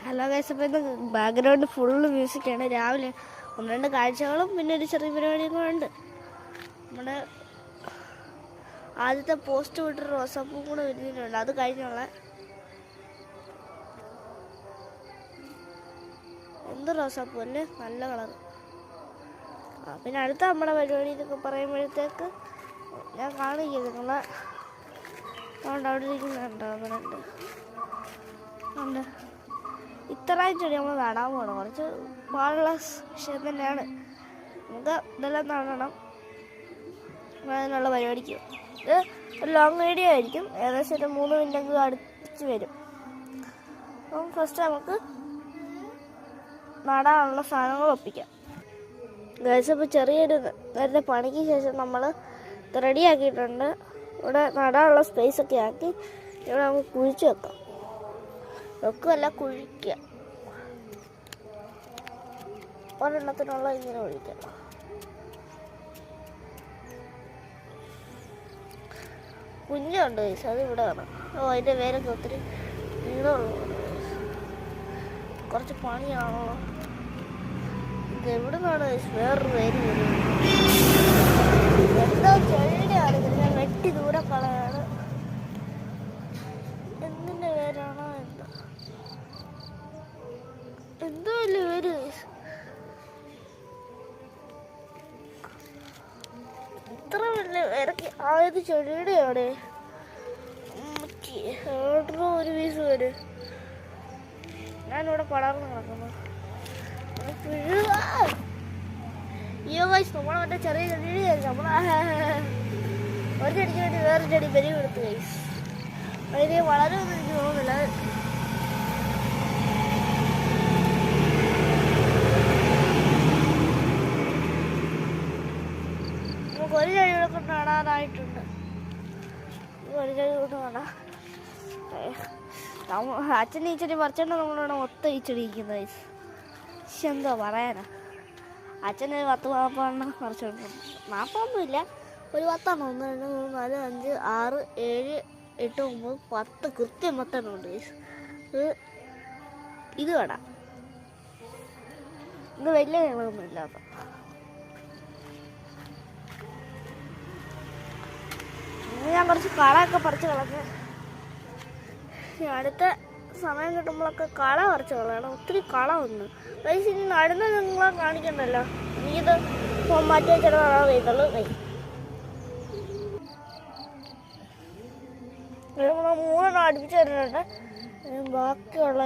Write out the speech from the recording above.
Hello guys, അപ്പോൾ ഇന്ന് background full മ്യൂസിക്കാണ്. രാവിലെ 1-2 കാഴ്ചകളും പിന്നെ ഒരു ചെറിയ പരിപാടിയും കൂടെ ഉണ്ട്. നമ്മുടെ ആദ്യത്തെ പോസ്റ്റ് വിട്ടൊരു റോസാപ്പൂ കൂടെ വരുന്നുണ്ട്. അത് കഴിഞ്ഞുള്ള എന്ത് റോസാപ്പൂ അല്ലേ, നല്ല കളർ. പിന്നെ അടുത്ത നമ്മുടെ പരിപാടി എന്നൊക്കെ പറയുമ്പോഴത്തേക്ക് ഞാൻ കാണിക്കുന്നത് നിങ്ങളെ അവിടെ ഇരിക്കുന്നുണ്ടോ? അവിടെ ഉണ്ട്. ഇത്രയും ചെടി നമ്മൾ നടാൻ പോകണം. കുറച്ച് പാടുള്ള വിഷയം തന്നെയാണ്. നമുക്ക് ഇതെല്ലാം നടണം. അതിനുള്ള പരിപാടിക്ക് ഇത് ഒരു ലോങ് വീഡിയോ ആയിരിക്കും. ഏകദേശം ഒരു 3 മിനിറ്റെങ്കിലും അടുപ്പിച്ച് വരും. അപ്പം ഫസ്റ്റ് നമുക്ക് നടാനുള്ള സാധനങ്ങൾ ഒപ്പിക്കാം. ഗൈസ്, ഇപ്പോൾ ചെറിയൊരു നേരത്തെ പണിക്ക് ശേഷം നമ്മൾ ഇത് റെഡിയാക്കിയിട്ടുണ്ട്. ഇവിടെ നടാനുള്ള സ്പേസൊക്കെ ആക്കി ഇവിടെ നമുക്ക് കുഴിച്ച് വെക്കാം. വെക്കുമല്ല, കുഴിക്കുക. ഒരെണ്ണത്തിനുള്ള ഇങ്ങനെ ഒഴിക്കാം. കുഞ്ഞുണ്ട് ഗൈസ്, അത് ഇവിടെ കാണാം. അതിൻ്റെ വേരൊക്കെ ഒത്തിരി നീളമുള്ളതാണ്. കുറച്ച് പണിയാണല്ലോ. ഇത് എവിടെ നിന്നാണ് വേറൊരു വേര് വരുന്നത്? എന്തോ ചെടിയാണ്. ഇതിനെ വെട്ടി ദൂരെ കളയാണ്. എന്തിൻ്റെ വേരാണോ എന്തോ വലിയ വേര്. ഇത്ര വലിയ വേരൊക്കെ ആയത് ചെടിയുടെ അവിടെ ഒരു പീസ് വരെ ഞാനിവിടെ പടർന്ന് കിടക്കുന്നു. അയ്യോ ഗൈസ്, നമ്മളെ മറ്റേ ചെറിയ ചെടിയായിരുന്നു. നമ്മൾ ഒരു ചെടിക്ക് വേണ്ടി വേറെ ചെടി പെരി കൊടുത്തു ഗൈസ്. അതിന് വളരെ ഒന്നും എനിക്ക് തോന്നുന്നില്ല. നമുക്ക് ഒരു ചെടി ഇവിടെ കൊണ്ട് നടാനായിട്ടുണ്ട്. ഒരു ചെടി കൊണ്ട് നടാം. അച്ഛൻ ഈ ചെടി പറിച്ചോണ്ട് നമ്മളിവിടെ മൊത്തം ഈ ചെടി ഇരിക്കുന്നത് ഗൈസ്. പക്ഷെ എന്തോ പറയാനാ, അച്ഛന് 10-40 പറിച്ചോണ്ട്. 40 ഒരു 10 1 2 3 4 5 6 7 8 9 10 കൃത്യം 10 ഉണ്ട് ഗൈസ്. ഇത് വേണം. ഇത് വലിയ നീളമൊന്നും ഇല്ലാത്ത. ഞാൻ കുറച്ച് കളയൊക്കെ പറിച്ച് കളഞ്ഞ് അടുത്ത സമയം കിട്ടുമ്പോഴൊക്കെ കള പറിച്ച് കളയണം. ഒത്തിരി കള വന്നു ഗൈസ്. ഇനി നടുന്നത് നിങ്ങളെ കാണിക്കണ്ടല്ലോ. എനിക്കിത് മാറ്റി വെച്ചിട്ട് നടാൻ കഴിയുള്ളൂ. 3 അടുപ്പിച്ച് വരുന്നുണ്ട്. ബാക്കിയുള്ള